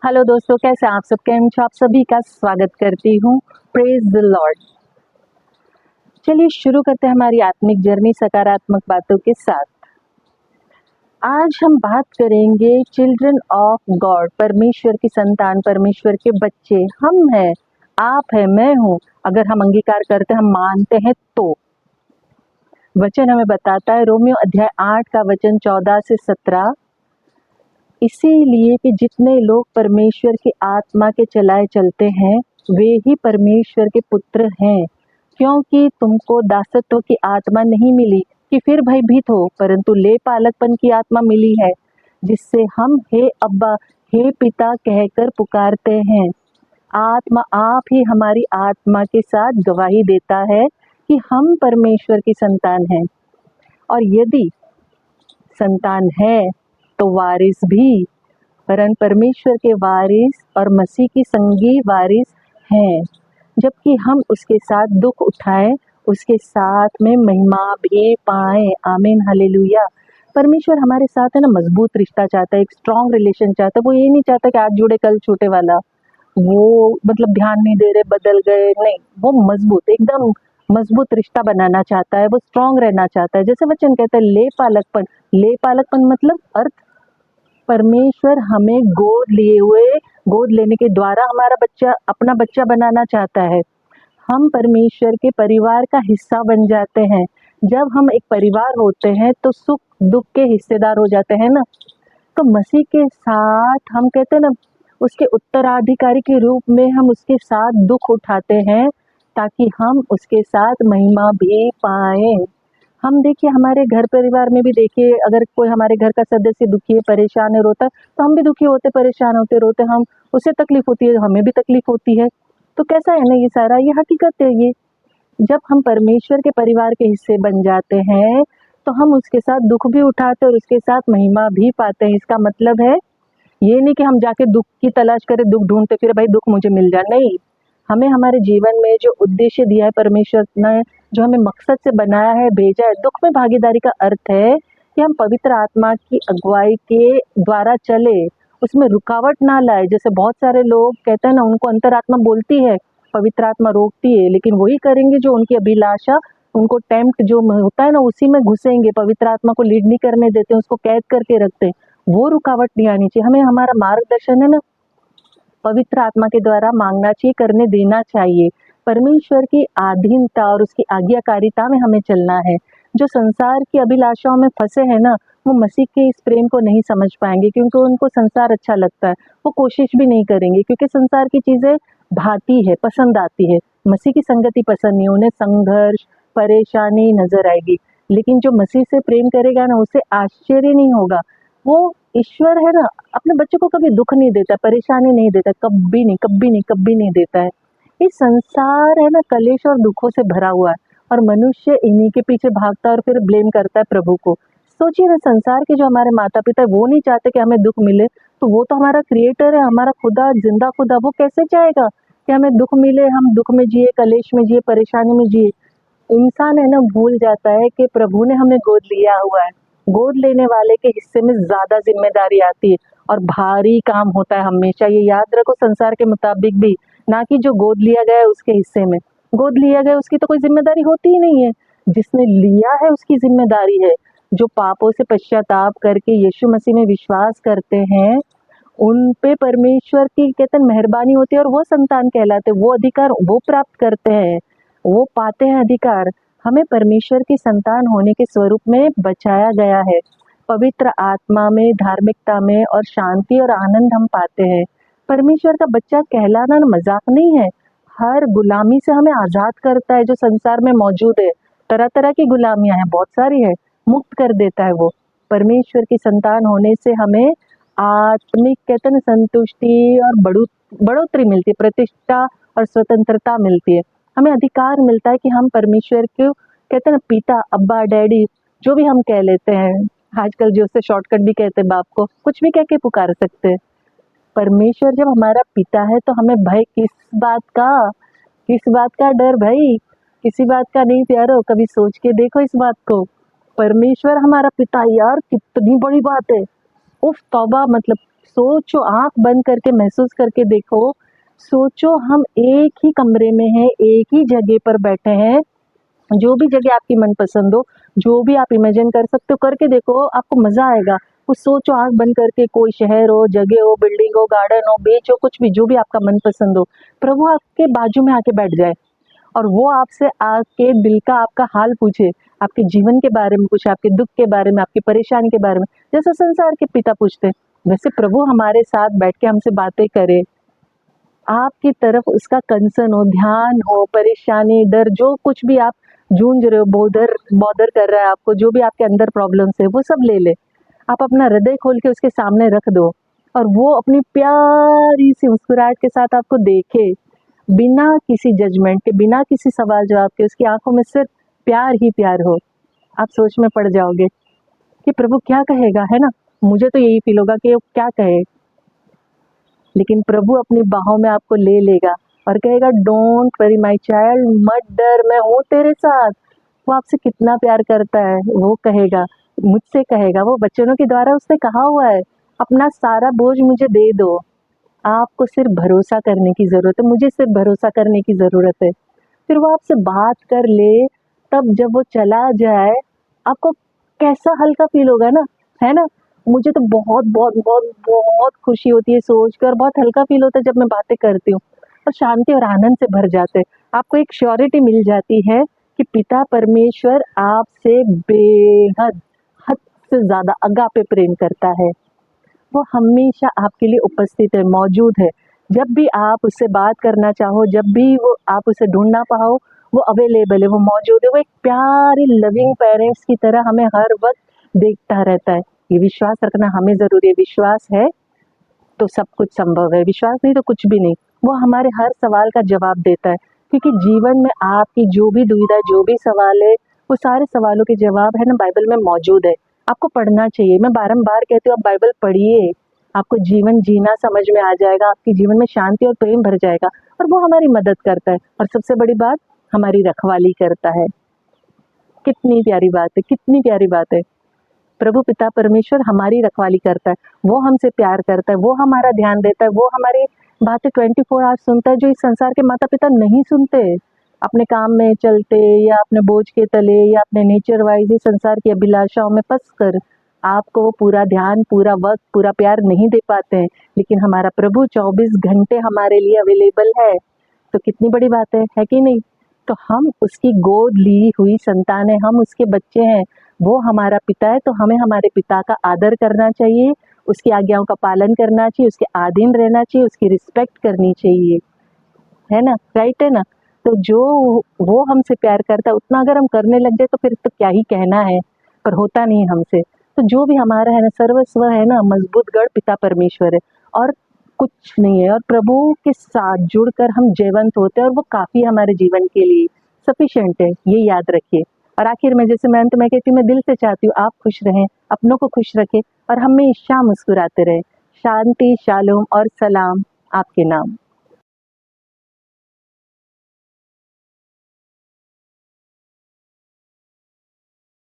Hello दोस्तों, कैसे हैं आप सब? केम छो? आप सभी का स्वागत करती हूँ। Praise the Lord. चलिए शुरू करते हैं हमारी आत्मिक जर्नी सकारात्मक बातों के साथ। आज हम बात करेंगे चिल्ड्रन ऑफ गॉड, परमेश्वर की संतान, परमेश्वर के बच्चे। हम हैं, आप है, मैं हूँ। अगर हम अंगीकार करते हैं, हम मानते हैं तो वचन हमें बताता है, रोमियो अध्याय 8 का वचन 14 से 17, इसीलिए कि जितने लोग परमेश्वर की आत्मा के चलाए चलते हैं वे ही परमेश्वर के पुत्र हैं, क्योंकि तुमको दासत्व की आत्मा नहीं मिली कि फिर भयभीत हो, परंतु ले पालकपन की आत्मा मिली है, जिससे हम हे अब्बा, हे पिता कहकर पुकारते हैं। आत्मा आप ही हमारी आत्मा के साथ गवाही देता है कि हम परमेश्वर की संतान हैं, और यदि संतान है तो वारिस भी, वरन परमेश्वर के वारिस और मसीह की संगी वारिस हैं, जबकि हम उसके साथ दुख उठाएं, उसके साथ में महिमा भी पाएं। आमीन, हालेलुया। परमेश्वर हमारे साथ है ना, मजबूत रिश्ता चाहता है, एक स्ट्रॉन्ग रिलेशन चाहता है। वो ये नहीं चाहता कि आज जुड़े कल छूटे वाला, वो मतलब ध्यान नहीं दे रहे, बदल गए, नहीं। वो मजबूत, एकदम मजबूत रिश्ता बनाना चाहता है, वो स्ट्रॉन्ग रहना चाहता है। जैसे वचन कहता है ले पालकपन, ले पालकपन मतलब अर्थ, परमेश्वर हमें गोद लिए हुए, गोद लेने के द्वारा हमारा बच्चा, अपना बच्चा बनाना चाहता है। हम परमेश्वर के परिवार का हिस्सा बन जाते हैं। जब हम एक परिवार होते हैं तो सुख दुख के हिस्सेदार हो जाते हैं ना। तो मसीह के साथ हम कहते हैं ना, उसके उत्तराधिकारी के रूप में हम उसके साथ दुख उठाते हैं, ताकि हम उसके साथ महिमा भी पाएं। हम देखिए हमारे घर परिवार में भी देखिए, अगर कोई हमारे घर का सदस्य दुखी है, परेशान है, रोता है, तो हम भी दुखी होते, परेशान होते, रोते, हम उसे तकलीफ होती है, हमें भी तकलीफ होती है। तो कैसा है ना, ये सारा ये हकीकत है। ये जब हम परमेश्वर के परिवार के हिस्से बन जाते हैं तो हम उसके साथ दुख भी उठाते हैं और उसके साथ महिमा भी पाते हैं। इसका मतलब है ये नहीं कि हम जाके दुख की तलाश करें, दुख ढूंढते फिर भाई दुख मुझे मिल जाए, नहीं। हमें हमारे जीवन में जो उद्देश्य दिया है परमेश्वर ने, जो हमें मकसद से बनाया है, भेजा है, दुख में भागीदारी का अर्थ है कि हम पवित्र आत्मा की अगुवाई के द्वारा चले, उसमें रुकावट ना लाए। जैसे बहुत सारे लोग कहते हैं ना, उनको अंतरात्मा बोलती है, पवित्र आत्मा रोकती है, लेकिन वही करेंगे जो उनकी अभिलाषा, उनको टेम्प्ट जो होता है ना, उसी में घुसेंगे, पवित्र आत्मा को लीड नहीं करने देते, उसको कैद करके रखते हैं। वो रुकावट नहीं आनी चाहिए। हमें हमारा मार्गदर्शन है ना, पवित्र आत्मा के द्वारा मांगना चाहिए, करने देना चाहिए। परमेश्वर की अधीनता और उसकी आज्ञाकारिता में हमें चलना है। जो संसार की अभिलाषाओं में फंसे हैं ना, वो मसीह के इस प्रेम को नहीं समझ पाएंगे, क्योंकि उनको संसार अच्छा लगता है। वो कोशिश भी नहीं करेंगे, क्योंकि संसार की चीजें भाती है, पसंद आती है। मसीह की संगति पसंद नहीं, उन्हें संघर्ष, परेशानी नजर आएगी। लेकिन जो मसीह से प्रेम करेगा ना, उसे आश्चर्य नहीं होगा। वो ईश्वर है ना, अपने बच्चों को कभी दुख नहीं देता, परेशानी नहीं देता, कभी नहीं, कभी नहीं, कभी नहीं देता है। ये संसार है ना, कलेश और दुखों से भरा हुआ है, और मनुष्य इन्हीं के पीछे भागता है और फिर ब्लेम करता है प्रभु को। सोचिए ना, संसार के जो हमारे माता पिता है, वो नहीं चाहते कि हमें दुख मिले, तो वो तो हमारा क्रिएटर है, हमारा खुदा, जिंदा खुदा, वो कैसे चाहेगा कि हमें दुख मिले, हम दुख में जिए, कलेश में जिए, परेशानी में जिए। इंसान है ना, भूल जाता है कि प्रभु ने हमें गोद लिया हुआ है। गोद लेने वाले के हिस्से में ज्यादा जिम्मेदारी आती है और भारी काम होता है हमेशा। ये याद रखो, संसार के मुताबिक भी, ना कि जो गोद लिया गया है उसके हिस्से में। गोद लिया गया उसकी तो कोई जिम्मेदारी होती ही नहीं है, जिसने लिया है उसकी जिम्मेदारी है। जो पापों से पश्चाताप करके यीशु मसीह में विश्वास करते हैं, उन पे परमेश्वर की कहते हैं मेहरबानी होती है, और वो संतान कहलाते, वो अधिकार वो प्राप्त करते हैं, वो पाते हैं अधिकार। हमें परमेश्वर की संतान होने के स्वरूप में बचाया गया है। पवित्र आत्मा में, धार्मिकता में और शांति और आनंद हम पाते हैं। परमेश्वर का बच्चा कहलाना ना मजाक नहीं है। हर गुलामी से हमें आजाद करता है जो संसार में मौजूद है। तरह तरह की गुलामियां हैं, बहुत सारी है, मुक्त कर देता है वो। परमेश्वर की संतान होने से हमें आत्मिक कहते हैं ना संतुष्टि और बढ़ोतरी मिलती है, प्रतिष्ठा और स्वतंत्रता मिलती है। हमें अधिकार मिलता है कि हम परमेश्वर को कहते हैं ना पिता, अब्बा, डैडी, जो भी हम कह लेते हैं, आजकल जो उससे शॉर्टकट भी कहते हैं, बाप को कुछ भी कह के पुकार सकते हैं। परमेश्वर जब हमारा पिता है तो हमें भय किस बात का, किस बात का डर भाई? किसी बात का नहीं प्यारो, कभी सोच के देखो इस बात को। परमेश्वर हमारा पिता, यार कितनी बड़ी बात है। उफ तौबा, मतलब सोचो, आँख बंद करके महसूस करके देखो, सोचो हम एक ही कमरे में हैं, एक ही जगह पर बैठे हैं, जो भी जगह आपकी मनपसंद हो, जो भी आप इमेजिन कर सकते हो करके देखो, आपको मज़ा आएगा। वो सोचो आँख बंद करके, कोई शहर हो, जगह हो, बिल्डिंग हो, गार्डन हो, बीच हो, कुछ भी जो भी आपका मनपसंद हो, प्रभु आपके बाजू में आके बैठ जाए और वो आपसे आके दिल का आपका हाल पूछे, आपके जीवन के बारे में पूछे, आपके दुःख के बारे में, आपकी परेशानी के बारे में, जैसे संसार के पिता पूछते हैं, वैसे प्रभु हमारे साथ बैठ के हमसे बातें करे। आपकी तरफ उसका कंसर्न हो, ध्यान हो, परेशानी, डर, जो कुछ भी आप जूझ रहे हो, बॉदर कर रहा है आपको, जो भी आपके अंदर प्रॉब्लम्स है, वो सब ले ले। आप अपना हृदय खोल के उसके सामने रख दो और वो अपनी प्यारी सी मुस्कुराहट के साथ आपको देखे, बिना किसी जजमेंट के, बिना किसी सवाल जवाब के, उसकी आंखों में सिर्फ प्यार ही प्यार हो। आप सोच में पड़ जाओगे कि प्रभु क्या कहेगा, है ना। मुझे तो यही फील होगा कि वो क्या कहे, लेकिन प्रभु अपनी बाहों में आपको ले लेगा और कहेगा डोंट वरी माय चाइल्ड, मत डर, मैं हूँ तेरे साथ। वो आपसे कितना प्यार करता है, वो कहेगा, मुझसे कहेगा, वो वचनों के द्वारा उसने कहा हुआ है, अपना सारा बोझ मुझे दे दो, आपको सिर्फ भरोसा करने की ज़रूरत है, मुझे सिर्फ भरोसा करने की ज़रूरत है। फिर वो आपसे बात कर ले, तब जब वो चला जाए, आपको कैसा हल्का फील होगा ना, है ना। मुझे तो बहुत बहुत बहुत बहुत खुशी होती है सोचकर, बहुत हल्का फील होता है जब मैं बातें करती हूँ और शांति और आनंद से भर जाते हैं। आपको एक श्योरिटी मिल जाती है कि पिता परमेश्वर आपसे बेहद, हद से ज़्यादा अगापे प्रेम करता है। वो हमेशा आपके लिए उपस्थित है, मौजूद है। जब भी आप उससे बात करना चाहो, जब भी वो आप उसे ढूँढ ना पाओ, वो अवेलेबल है, वो मौजूद है। वो एक प्यारे लविंग पेरेंट्स की तरह हमें हर वक़्त देखता रहता है। ये विश्वास रखना हमें ज़रूरी है। विश्वास है तो सब कुछ संभव है, विश्वास नहीं तो कुछ भी नहीं। वो हमारे हर सवाल का जवाब देता है, क्योंकि जीवन में आपकी जो भी दुविधा, जो भी सवाल है, वो सारे सवालों के जवाब है ना बाइबल में मौजूद है। आपको पढ़ना चाहिए, मैं बारंबार कहती हूँ आप बाइबल पढ़िए, आपको जीवन जीना समझ में आ जाएगा, आपके जीवन में शांति और प्रेम भर जाएगा और वो हमारी मदद करता है और सबसे बड़ी बात, हमारी रखवाली करता है। कितनी प्यारी बात है, कितनी प्यारी बात है। प्रभु पिता परमेश्वर हमारी रखवाली करता है, वो हमसे प्यार करता है, वो हमारा ध्यान देता है, वो हमारी बातें 24 आवर्स सुनता है, जो इस संसार के माता पिता नहीं सुनते। अपने काम में चलते या अपने बोझ के तले या अपने नेचर वाइज ही संसार की अभिलाषाओं में फंस कर आपको वो पूरा ध्यान, पूरा वक्त, पूरा प्यार नहीं दे पाते हैं, लेकिन हमारा प्रभु 24 घंटे हमारे लिए अवेलेबल है। तो कितनी बड़ी बात है कि नहीं। तो हम उसकी गोद ली हुई संतान है, हम उसके बच्चे हैं, वो हमारा पिता है, तो हमें हमारे पिता का आदर करना चाहिए, उसकी आज्ञाओं का पालन करना चाहिए, उसके अधीन रहना चाहिए, उसकी रिस्पेक्ट करनी चाहिए, है ना, राइट है ना। तो जो वो हमसे प्यार करता है उतना अगर हम करने लग जाए तो फिर तो क्या ही कहना है, पर होता नहीं हमसे। तो जो भी हमारा है ना, सर्वस्व है ना, मजबूत गढ़ पिता परमेश्वर है और कुछ नहीं है। और प्रभु के साथ जुड़कर हम जयवंत होते हैं और वो काफ़ी हमारे जीवन के लिए सफिशिएंट है, ये याद रखिए। और आखिर में जैसे मैं अंत में कहती हूँ, मैं दिल से चाहती हूँ आप खुश रहें, अपनों को खुश रखें और हमेशा मुस्कुराते रहें। शांति, शालोम और सलाम आपके नाम।